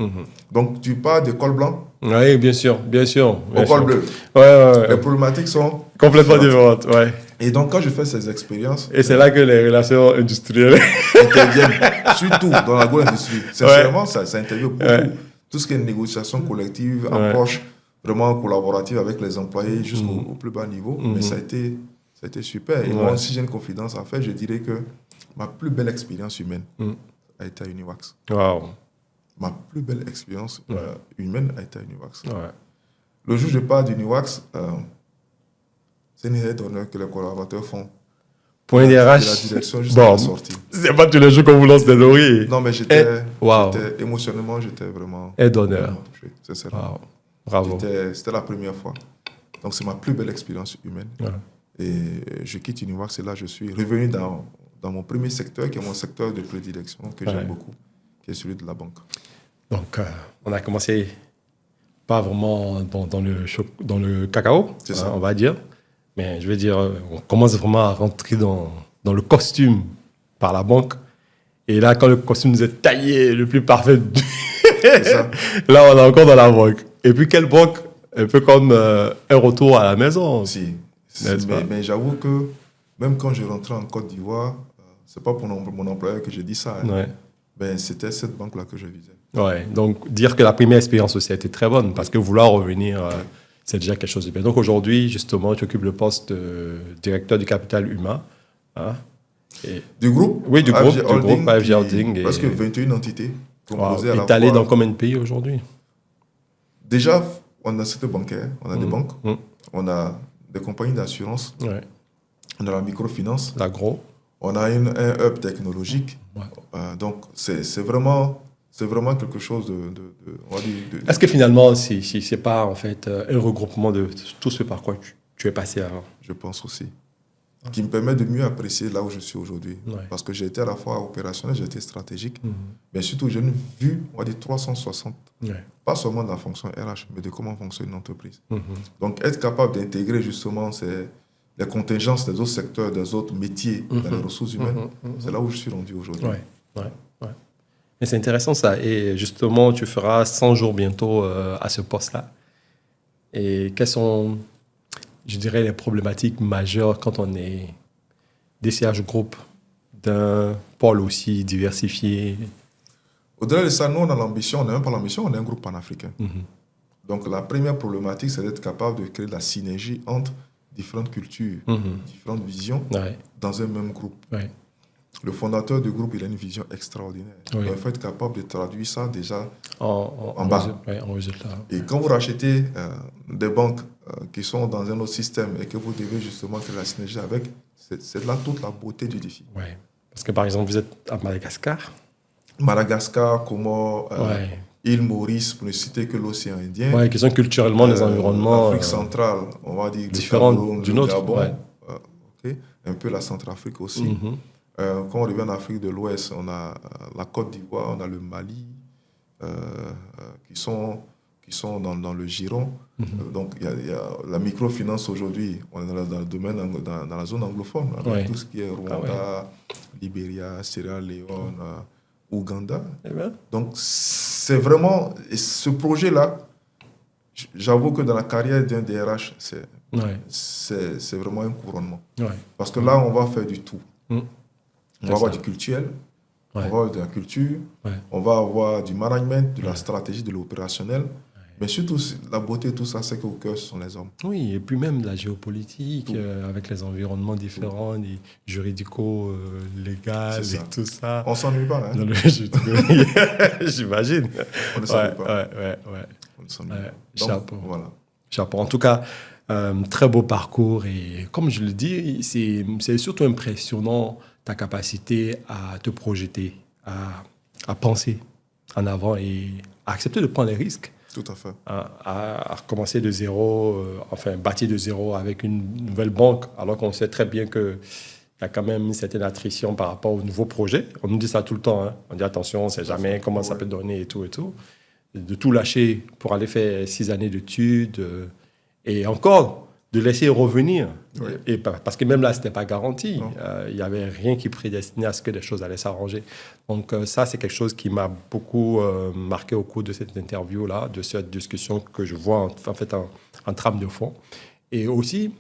Donc, tu pars de col blanc oui, bien sûr. au col bleu. Ouais. Les problématiques sont complètement différentes. Ouais. Et donc, quand je fais ces expériences... Et c'est là que les relations industrielles interviennent, surtout dans l'agro-industrie. Sincèrement, ça intervient beaucoup. Tout ce qui est négociation collective, approche vraiment collaborative avec les employés jusqu'au plus bas niveau. Mais ça a été super. Et moi, si j'ai une confidence à faire, je dirais que ma plus belle expérience humaine a été à Uniwax. Wow. Ma plus belle expérience humaine a été à Uniwax. Ouais. Le jour où je pars d'Uniwax, c'est une idée d'honneur que les collaborateurs font Pour une de la DRH, direction jusqu'à la sortie. c'est pas tous les jours qu'on vous lance des lauriers. Non, mais émotionnellement, j'étais vraiment... Et d'honneur. vraiment touché, sincèrement. Wow. Bravo. C'était la première fois. Donc, c'est ma plus belle expérience humaine. Ouais. Et je quitte Univax et là, je suis revenu dans mon premier secteur, qui est mon secteur de prédilection, que j'aime beaucoup, qui est celui de la banque. Donc, on a commencé pas vraiment dans le cacao, C'est ça. on va dire. Mais je veux dire, on commence vraiment à rentrer dans le costume par la banque. Et là, quand le costume nous est taillé, le plus parfait, Ça. là, on est encore dans la banque. Et puis, quelle banque? Un peu comme un retour à la maison. Si. N'est-ce pas? Mais j'avoue que même quand je rentrais en Côte d'Ivoire, c'est pas pour mon employeur que j'ai dit ça. Hein. Ouais. Ben, c'était cette banque-là que je visais. Ouais. Donc, dire que la première expérience aussi a été très bonne, parce que vouloir revenir, c'est déjà quelque chose de bien. Donc, aujourd'hui, justement, tu occupes le poste de directeur du capital humain. Hein? Et Du groupe? oui, du groupe AFG qui- Holding. Presque 21 entités composées à la Et t'es allé fois. dans combien de pays aujourd'hui? Déjà, on a cette bancaire, on a des banques, Mmh. on a des compagnies d'assurance, Ouais. on a la microfinance, L'agro. on a un hub technologique. Ouais. Donc, c'est vraiment quelque chose on va dire, Est-ce que finalement, c'est pas en fait un regroupement de tout ce par quoi tu es passé avant? je pense aussi, qui me permet de mieux apprécier là où je suis aujourd'hui. Ouais. Parce que j'ai été à la fois opérationnel, j'ai été stratégique, mais surtout j'ai une vue, on va dire 360, Ouais. pas seulement de la fonction RH, mais de comment fonctionne une entreprise. Mhm. Donc être capable d'intégrer justement les contingences des autres secteurs, des autres métiers dans les ressources humaines, c'est là où je suis rendu aujourd'hui. Ouais, ouais, ouais. Mais c'est intéressant ça. Et justement, tu feras 100 jours bientôt à ce poste-là. Et quelles sont, je dirais, les problématiques majeures quand on est DCH Group d'un pôle aussi diversifié? Au-delà de ça, nous, on a l'ambition, on n'a même pas l'ambition, on est un groupe panafricain. Mhm. Donc la première problématique, c'est d'être capable de créer de la synergie entre différentes cultures, Mhm. différentes visions Ouais, dans un même groupe. ouais. Le fondateur du groupe, il a une vision extraordinaire. Oui. Donc, il faut être capable de traduire ça déjà. En bas. En résultat. Et quand vous rachetez des banques qui sont dans un autre système et que vous devez justement créer la synergie avec, c'est là toute la beauté du défi. Ouais. Parce que par exemple, vous êtes à Madagascar. Madagascar, Comores, Ouais. île Maurice, pour ne citer que l'océan Indien. Ouais, qui sont culturellement des environnements L'Afrique centrale, on va dire différents le Cameroun, du le nôtre, Gabon, ouais. ok, un peu la Centrafrique aussi. Mhm. Quand on revient en Afrique de l'Ouest, on a la Côte d'Ivoire, on a le Mali, qui sont dans le giron. Donc il y a la microfinance aujourd'hui, on est dans le domaine, dans la zone anglophone, avec Ouais. tout ce qui est Rwanda, Libéria, Sierra Leone, Ouganda. Eh bien, Donc, c'est vraiment... Et ce projet-là, j'avoue que dans la carrière d'un DRH, ouais. c'est vraiment un couronnement. Ouais. Parce que là, on va faire du tout. Mm. On va avoir du culturel, Ouais. on va avoir de la culture, Ouais. on va avoir du management, de la stratégie, de l'opérationnel. Mais surtout, la beauté de tout ça, c'est qu'au cœur, ce sont les hommes. Oui, et puis même la géopolitique, avec les environnements différents, les juridicaux, légaux C'est et ça. tout ça. On ne s'ennuie pas, hein? Dans le J'imagine. On ne s'ennuie pas. Ouais. On ne s'ennuie Ouais, pas. Donc, chapeau. voilà. Chapeau. En tout cas, très beau parcours. Et comme je le dis, c'est surtout impressionnant ta capacité à te projeter, à penser en avant et à accepter de prendre les risques. Tout à fait. À recommencer de zéro, bâtir de zéro avec une nouvelle banque, alors qu'on sait très bien qu'il y a quand même une certaine attrition par rapport aux nouveaux projets. On nous dit ça tout le temps. Hein. On dit attention, on ne sait jamais comment ça peut donner et tout et tout. De tout lâcher pour aller faire 6 années d'études et encore de laisser revenir. Oui. Et parce que même là, ce n'était pas garanti. Non. Il n'y avait rien qui prédestinait à ce que les choses allaient s'arranger. Donc ça, c'est quelque chose qui m'a beaucoup marqué au cours de cette interview-là, de cette discussion que je vois en trame de fond. Et aussi,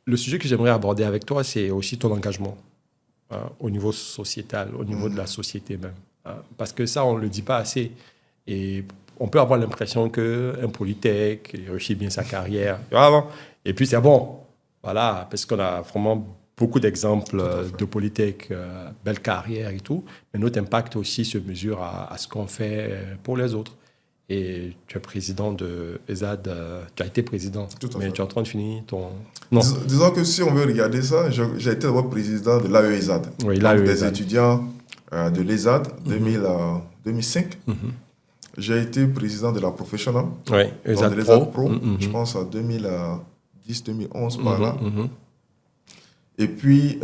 le sujet que j'aimerais aborder avec toi, c'est aussi ton engagement au niveau sociétal, au niveau de la société même. Parce que ça, on ne le dit pas assez. Et on peut avoir l'impression qu'un polytech il réussit bien sa carrière. Et puis c'est bon. Voilà, parce qu'on a vraiment beaucoup d'exemples de polytech, belle carrière et tout. Mais notre impact aussi se mesure à ce qu'on fait pour les autres. Et tu es président de ESAD, tu as été président, Tout à mais fait. tu es en train de finir ton... Non, Disons que si on veut regarder ça, j'ai été d'abord président de l'AESAD, oui, donc des l'AESAD. étudiants de l'ESAD 2005. J'ai été président de la Professional, Oui, donc de ESAD l'ESAD Pro. Pro, je pense à 2010-2011 par là. Et puis,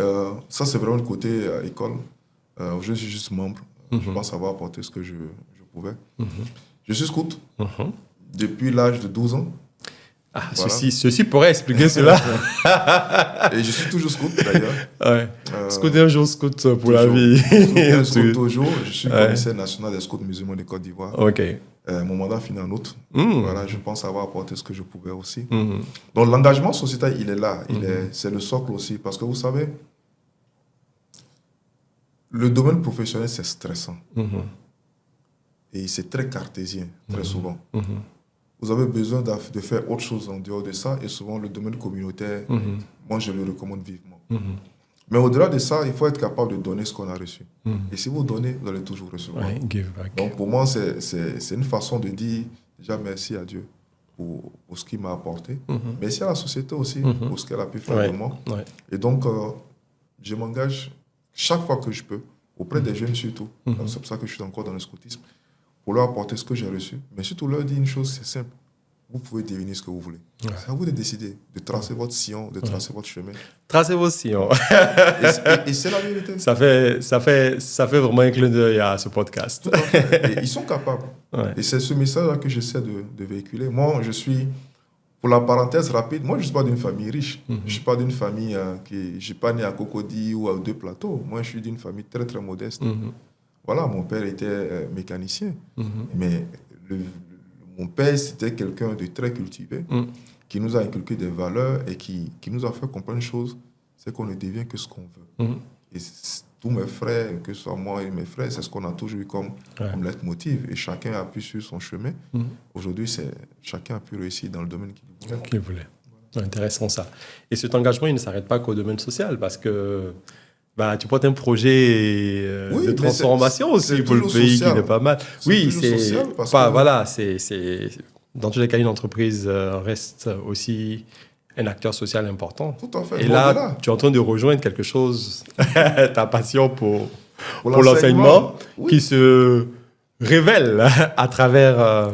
ça c'est vraiment le côté école. Je suis juste membre. Je pense avoir apporté ce que je pouvais. Je suis scout depuis l'âge de 12 ans. Ah, Voilà. ceci pourrait expliquer cela. Et je suis toujours scout d'ailleurs. Ouais. Scout un jour, scout pour la vie. Scout toujours. Je suis commissaire national des scouts musulmans de Côte d'Ivoire. Ok. Mon mandat finit en août. Voilà, je pense avoir apporté ce que je pouvais aussi. Donc l'engagement sociétal, il est là. C'est le socle aussi. Parce que vous savez, le domaine professionnel, c'est stressant. Et c'est très cartésien, très souvent. Vous avez besoin de faire autre chose en dehors de ça. Et souvent, le domaine communautaire, moi, je le recommande vivement. Mais au-delà de ça, il faut être capable de donner ce qu'on a reçu. Et si vous donnez, vous allez toujours recevoir. Ouais, give back. Donc, pour moi, c'est une façon de dire déjà merci à Dieu pour ce qu'il m'a apporté. Merci à la société aussi pour ce qu'elle a pu faire de moi. Ouais. Et donc, je m'engage chaque fois que je peux, auprès des jeunes surtout. C'est pour ça que je suis encore dans le scoutisme, pour leur apporter ce que j'ai reçu. Mais surtout leur dire une chose, c'est simple. Vous pouvez devenir ce que vous voulez. C'est à vous de décider, de tracer votre sillon, de tracer votre chemin. Tracez vos sillons. Et c'est la vérité. Ça fait vraiment un clin d'œil à ce podcast. Tout à fait. Et ils sont capables. Ouais. Et c'est ce message-là que j'essaie de véhiculer. Moi, je suis, pour la parenthèse rapide, moi, je ne suis pas d'une famille riche. Je ne suis pas d'une famille je ne suis pas né à Cocody ou à 2 plateaux. Moi, je suis d'une famille très, très modeste. Voilà, mon père était mécanicien. Mais mon père, c'était quelqu'un de très cultivé, qui nous a inculqué des valeurs et qui nous a fait comprendre une chose, c'est qu'on ne devient que ce qu'on veut. Et tous mes frères, que ce soit moi et mes frères, c'est ce qu'on a toujours eu comme leitmotiv. Et chacun a pu suivre son chemin. Aujourd'hui, chacun a pu réussir dans le domaine qu'il voulait. Intéressant ça. Et cet engagement, il ne s'arrête pas qu'au domaine social, parce que tu portes un projet de transformation aussi pour le pays social. qui n'est pas mal. Oui, c'est social parce pas, que... voilà, c'est dans tous les cas, une entreprise reste aussi un acteur social important. Tout à fait. Et là, tu es en train de rejoindre quelque chose, ta passion pour l'enseignement, qui se révèle à travers un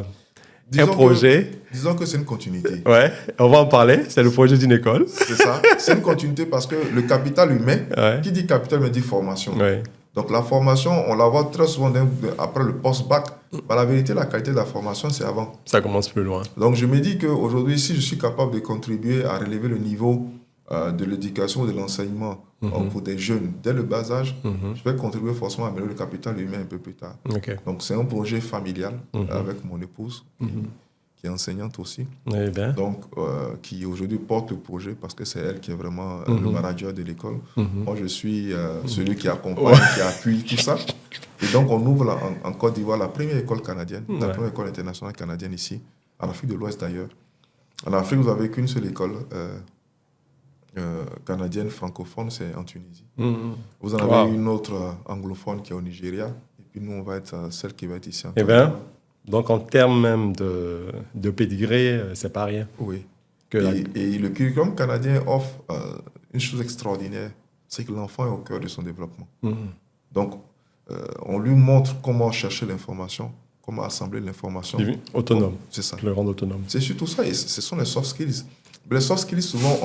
projet. Disons que c'est une continuité. Ouais, on va en parler. C'est le projet d'une école. C'est ça. C'est une continuité parce que le capital humain, qui dit capital me dit formation. Ouais. Donc la formation, on la voit très souvent après le post-bac. Mais la vérité, la qualité de la formation, c'est avant. Ça commence plus loin. Donc je me dis qu'aujourd'hui, si je suis capable de contribuer à relever le niveau de l'éducation, de l'enseignement pour des jeunes dès le bas âge, je vais contribuer forcément à améliorer le capital humain un peu plus tard. Okay. Donc c'est un projet familial avec mon épouse qui est enseignante aussi, donc qui aujourd'hui porte le projet parce que c'est elle qui est vraiment le manager de l'école. Moi, je suis celui qui accompagne, qui appuie, tout ça. Et donc, on ouvre en Côte d'Ivoire la première école canadienne, la première école internationale canadienne ici, en Afrique de l'Ouest d'ailleurs. En Afrique, vous n'avez qu'une seule école canadienne francophone, c'est en Tunisie. Vous en avez une autre anglophone qui est au Nigeria, et puis nous, on va être celle qui va être ici en Côte d'Ivoire. Donc, en termes même de pédigré, c'est pas rien. Oui. Et le curriculum canadien offre une chose extraordinaire, c'est que l'enfant est au cœur de son développement. Donc, on lui montre comment chercher l'information, comment assembler l'information. Autonome. C'est ça. Le rendre autonome. C'est surtout ça, et ce sont les soft skills. Mais les soft skills, souvent,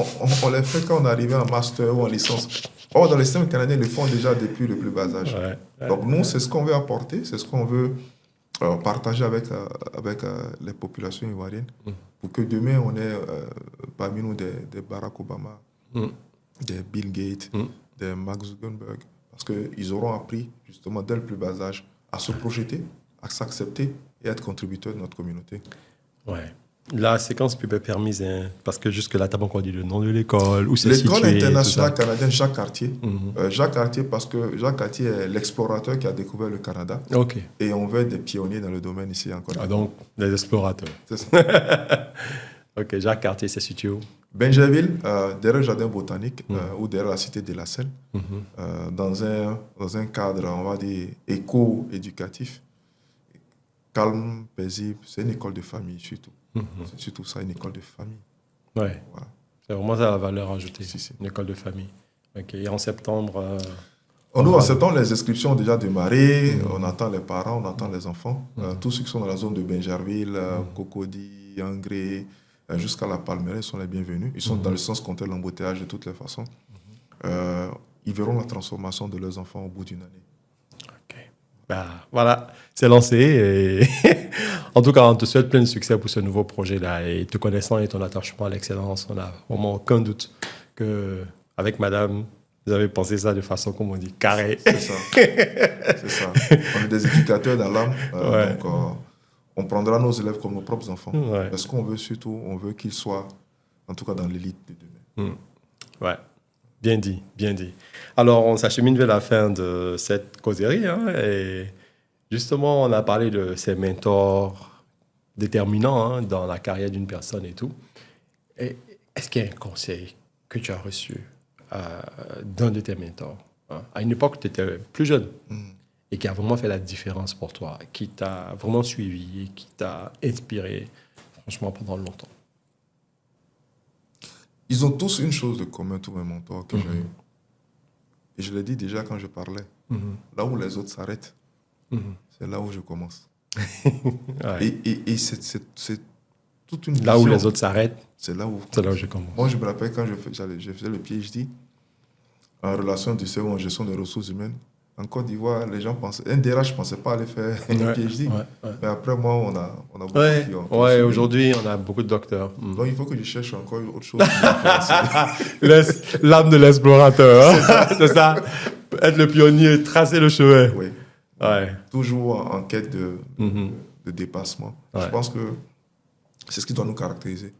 on les fait quand on arrive en master ou en licence. Or, dans les systèmes canadiens, ils le font déjà depuis le plus bas âge. Donc, nous, c'est ce qu'on veut apporter, c'est ce qu'on veut partager avec les populations ivoiriennes pour que demain on ait parmi nous des Barack Obama, des Bill Gates, des Mark Zuckerberg, parce qu'ils auront appris justement dès le plus bas âge à se projeter, à s'accepter et à être contributeurs de notre communauté. Ouais. La séquence pub est permise, parce que jusque-là, tu n'as pas encore dit le nom de l'école, où c'est situé. L'école internationale canadienne Jacques Cartier. Jacques Cartier, parce que Jacques Cartier est l'explorateur qui a découvert le Canada. Okay. Et on veut être des pionniers dans le domaine ici en Côte d'Ivoire. Donc, des explorateurs. C'est ça. Ok, Jacques Cartier, c'est situé où? Benjerville, derrière le jardin botanique, ou derrière la cité de la Selle, dans un cadre, on va dire, éco-éducatif. calme, paisible. C'est une école de famille, surtout. C'est surtout ça, une école de famille. Ouais. Voilà. C'est vraiment ça la valeur ajoutée. Si. Une école de famille. Ok. Et en septembre. Nous, en septembre, les inscriptions ont déjà démarré. On attend les parents, on attend les enfants. Tous ceux qui sont dans la zone de Bingerville, Cocody, Angré, jusqu'à la Palmeraie sont les bienvenus. Ils sont dans le sens contre l'embouteillage de toutes les façons. Ils verront la transformation de leurs enfants au bout d'une année. Ok. Bah, voilà, c'est lancé. Et en tout cas, on te souhaite plein de succès pour ce nouveau projet-là. Et te connaissant et ton attachement à l'excellence, on n'a vraiment aucun doute qu'avec madame, vous avez pensé ça de façon, comme on dit, carrée. C'est ça. C'est ça. On est des éducateurs dans l'âme. Donc, on prendra nos élèves comme nos propres enfants. Ouais. Parce qu'on veut surtout, on veut qu'ils soient, en tout cas, dans l'élite de demain. Ouais. Bien dit, bien dit. Alors, on s'achemine vers la fin de cette causerie. Et justement, on a parlé de ces mentors déterminants dans la carrière d'une personne et tout. Et est-ce qu'il y a un conseil que tu as reçu d'un de tes mentors à une époque où tu étais plus jeune et qui a vraiment fait la différence pour toi, qui t'a vraiment suivi et qui t'a inspiré, franchement, pendant longtemps? Ils ont tous une chose de commun, tous mes mentors que j'ai eu. Et je l'ai dit déjà quand je parlais. Là où les autres s'arrêtent, c'est là où je commence. Ouais. Et c'est toute une Là où vision. les autres s'arrêtent, C'est là où je commence. Moi, je me rappelle quand je faisais le PhD en relation du CO en gestion des ressources humaines. En Côte d'Ivoire, les gens pensaient... Un DRH ne pensait pas aller faire un PhD. Mais après, moi, on a beaucoup qui ont... Ouais, aujourd'hui, on a beaucoup de docteurs. Donc, il faut que je cherche encore autre chose. L'âme de l'explorateur. C'est ça. Être le pionnier, tracer le chemin. Oui. Ouais. Toujours en quête de dépassement. Ouais. Je pense que c'est ce qui doit nous caractériser.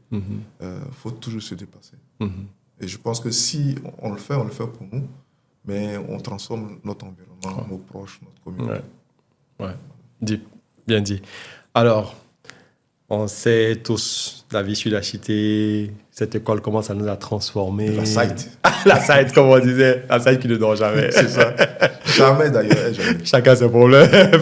Faut toujours se dépasser. Et je pense que si on le fait pour nous, mais on transforme notre environnement, nos proches, notre communauté. Ouais. Bien dit. Alors, on sait tous, la vie sur la cité, cette école commence à nous a transformés. La site. La site, comme on disait. La site qui ne dort jamais. C'est ça. Jamais d'ailleurs. Jamais. Chacun ses problèmes.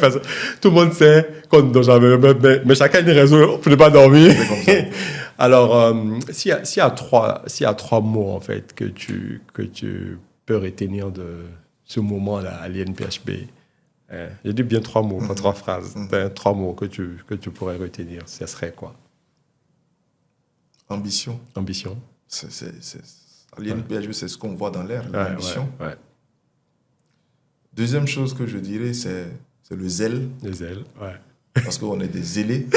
Tout le monde sait qu'on ne dort jamais, mais chacun a une raison pour ne pas dormir. C'est comme ça. Alors, s'il y a trois mots, en fait, que tu peux retenir de ce moment-là à l'INPHB, j'ai dit bien 3 mots, pas 3 phrases. 3 mots que tu pourrais retenir, ce serait quoi? Ambition. Ambition. À l'INPHB, c'est ce qu'on voit dans l'air, l'ambition. Ouais. Deuxième chose que je dirais, c'est le zèle. Le zèle, ouais. Parce qu'on est des zélés.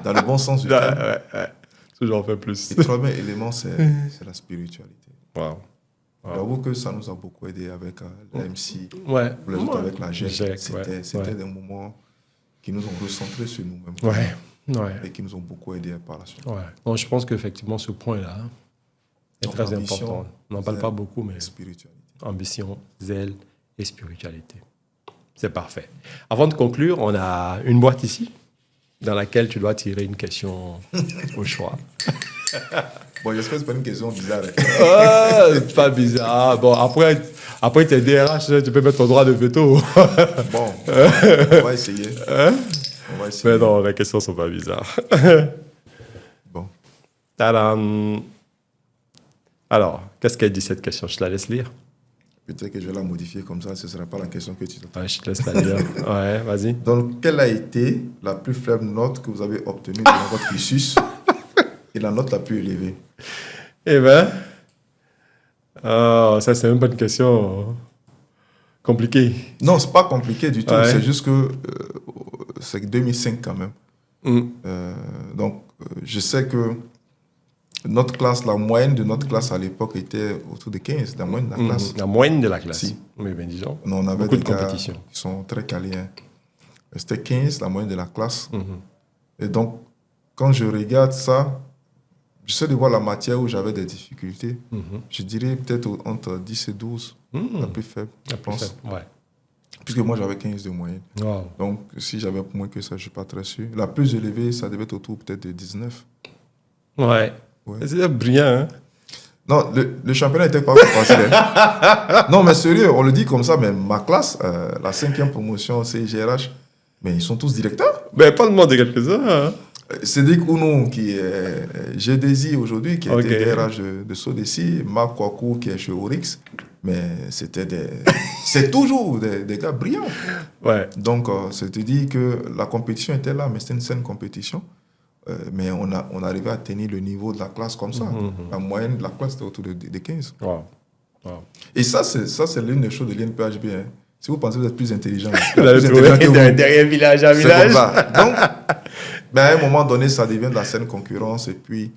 Dans le bon sens du terme. Ouais. Toujours en fait plus. Et le troisième élément, c'est la spiritualité. Wow. J'avoue que ça nous a beaucoup aidé avec l'AMC, Ouais. les autres avec la GEC. C'était des moments qui nous ont recentrés sur nous-mêmes. Ouais. Et qui nous ont beaucoup aidés par la suite. Ouais. Donc, je pense qu'effectivement, ce point-là est Donc, très ambition, important. On n'en parle pas beaucoup, mais spiritualité. ambition, zèle et spiritualité. C'est parfait. Avant de conclure, on a une boîte ici dans laquelle tu dois tirer une question au choix. Bon, j'espère que ce n'est pas une question bizarre. Pas bizarre. Bon, après t'es DRH, tu peux mettre ton droit de veto. Bon, on va essayer. On va essayer. Mais non, les questions ne sont pas bizarres. Bon. Tadam. Alors, qu'est-ce qu'elle dit cette question? Je te la laisse lire. Peut-être que je vais la modifier comme ça, ce ne sera pas la question que tu t'attends. Ouais, je te laisse la lire. Ouais, vas-y. Donc, quelle a été la plus faible note que vous avez obtenue dans votre cursus et la note la plus élevée? Eh bien, ça, c'est même pas une question compliquée. Non, ce n'est pas compliqué du tout. Ouais. C'est juste que c'est 2005 quand même. Donc, je sais que notre classe, la moyenne de notre classe à l'époque était autour de 15, la moyenne de la classe. La moyenne de la classe. Si. Mais bien disons. On avait beaucoup des de gars compétition. qui sont très calés. Hein. C'était 15, la moyenne de la classe. Et donc, quand je regarde ça, j'essaie de voir la matière où j'avais des difficultés. Je dirais peut-être entre 10 et 12, la plus faible, je pense. Ouais. Puisque moi, j'avais 15 de moyenne. Wow. Donc, si j'avais moins que ça, je ne suis pas très sûr. La plus élevée, ça devait être autour peut-être de 19. Ouais. C'est brillant, hein? Non, le championnat n'était pas facile. Non, mais sérieux, on le dit comme ça, mais ma classe, la 5e promotion CGRH, Mais ils sont tous directeurs. Mais pas demander quelques-uns. Hein. Cédric Ounou, qui est GDZ aujourd'hui, qui a été DRH de Sodeci, Marc Kouakou, qui est chez Orix. Mais c'est toujours des gars brillants. Ouais. Donc, c'est dit que la compétition était là, mais c'était une saine compétition. Mais on arrivait à tenir le niveau de la classe comme ça. La moyenne de la classe était autour de 15. Wow. Et ça, c'est l'une des choses de l'INPHB. Hein. Si vous pensez que vous êtes plus intelligent, derrière village à village. Donc, à un moment donné, ça devient de la saine concurrence et puis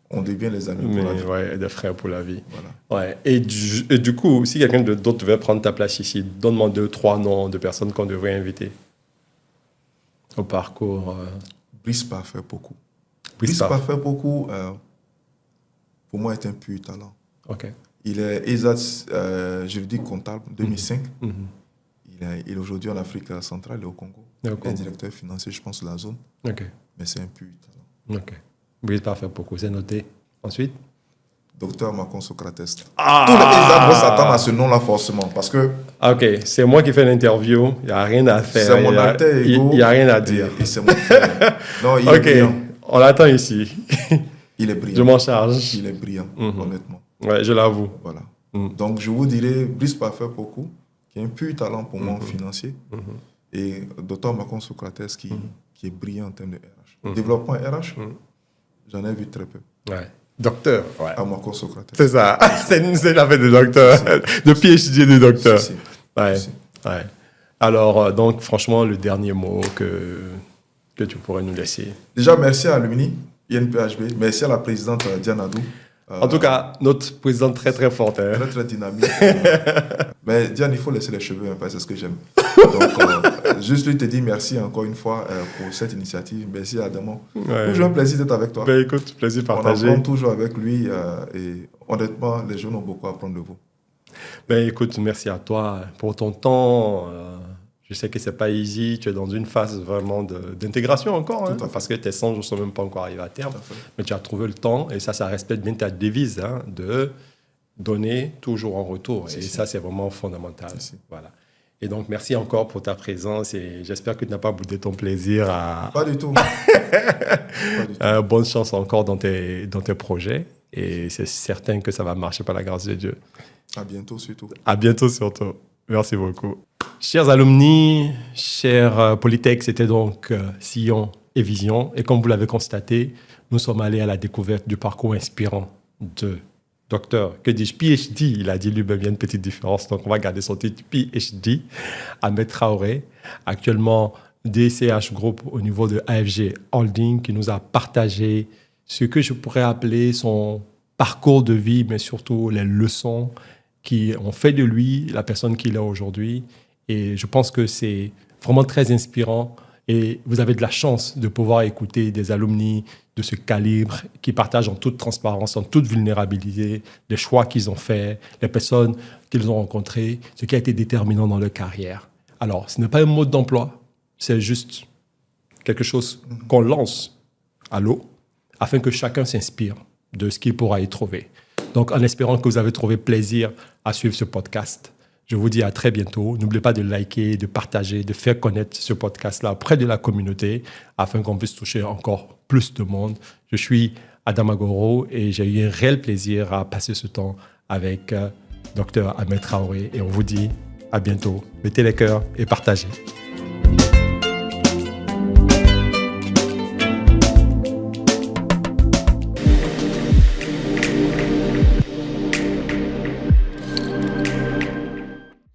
on devient les amis pour la vie. Ouais, des frères pour la vie. Voilà. Ouais. Et du coup, si quelqu'un d'autre devait prendre ta place ici, donne-moi 2-3 noms de personnes qu'on devrait inviter au parcours. Brice Parfait beaucoup. Brice Parfait beaucoup, pour moi, est un pur talent. Okay. Il est ESAT juridique comptable 2005. Il est aujourd'hui en Afrique centrale et au Congo. Il est directeur financier, je pense, de la zone. Okay. Mais c'est un pur talent. Ok. Brice Parfait beaucoup, c'est noté. Ensuite Docteur Macon Socrates. Tous les ESAT vont s'attendre à ce nom-là forcément. Parce que. Ok, c'est moi qui fais l'interview. Il n'y a rien à faire. C'est mon alter ego. Il n'y a rien à dire. Et c'est mon frère. Non, il est brillant. On l'attend ici. Il est brillant. Je m'en charge. Il est brillant, honnêtement. Ouais, je l'avoue. Voilà. Donc, je vous dirais Brice Parfait beaucoup, qui est un pur talent pour moi financier. Et Dr Macon Socrates, qui est brillant en termes de RH. Développement RH, j'en ai vu très peu. Ouais. Docteur. Ouais. À Macon Socrates. C'est ça. C'est la fête de docteur. De PhD de docteur. Ouais. Ouais. Alors, donc, franchement, le dernier mot que tu pourrais nous laisser. Déjà, merci à Alumni, INPHB. Merci à la présidente Diane Adou. En tout cas, notre présidente très, très forte. Hein. Très, très dynamique. Mais Diane, il faut laisser les cheveux, c'est ce que j'aime. Donc, juste lui te dire merci encore une fois pour cette initiative. Merci à Adamo. Toujours un plaisir d'être avec toi. Ben, écoute, plaisir partagé. On apprend toujours avec lui et honnêtement, les jeunes ont beaucoup à apprendre de vous. Ben, écoute, merci à toi pour ton temps. Je sais que ce n'est pas easy. Tu es dans une phase vraiment d'intégration encore, hein, parce que tes 100 jours ne sont même pas encore arrivés à terme. Mais tu as trouvé le temps et ça respecte bien ta devise de donner toujours en retour. Et ça, c'est vraiment fondamental. Voilà. Et donc, merci encore pour ta présence et j'espère que tu n'as pas boudé ton plaisir à... Pas du tout. Bonne chance encore dans tes projets et c'est certain que ça va marcher par la grâce de Dieu. À bientôt surtout. À bientôt surtout. Merci beaucoup. Chers alumni, chers Polytech, c'était donc Sillon et Vision. Et comme vous l'avez constaté, nous sommes allés à la découverte du parcours inspirant de docteur, que dis-je, PhD. Il a dit lui-même, il y a une petite différence, donc on va garder son titre, PhD, Ahmed Traoré, actuellement DCH Group au niveau de AFG Holding, qui nous a partagé ce que je pourrais appeler son parcours de vie, mais surtout les leçons qui ont fait de lui la personne qu'il est aujourd'hui. Et je pense que c'est vraiment très inspirant. Et vous avez de la chance de pouvoir écouter des alumni de ce calibre qui partagent en toute transparence, en toute vulnérabilité, les choix qu'ils ont faits, les personnes qu'ils ont rencontrées, ce qui a été déterminant dans leur carrière. Alors, ce n'est pas un mode d'emploi, c'est juste quelque chose qu'on lance à l'eau afin que chacun s'inspire de ce qu'il pourra y trouver. Donc, en espérant que vous avez trouvé plaisir à suivre ce podcast, je vous dis à très bientôt. N'oubliez pas de liker, de partager, de faire connaître ce podcast-là auprès de la communauté afin qu'on puisse toucher encore plus de monde. Je suis Adama Goro et j'ai eu un réel plaisir à passer ce temps avec Dr Ahmed Traoré. Et on vous dit à bientôt. Mettez les cœurs et partagez.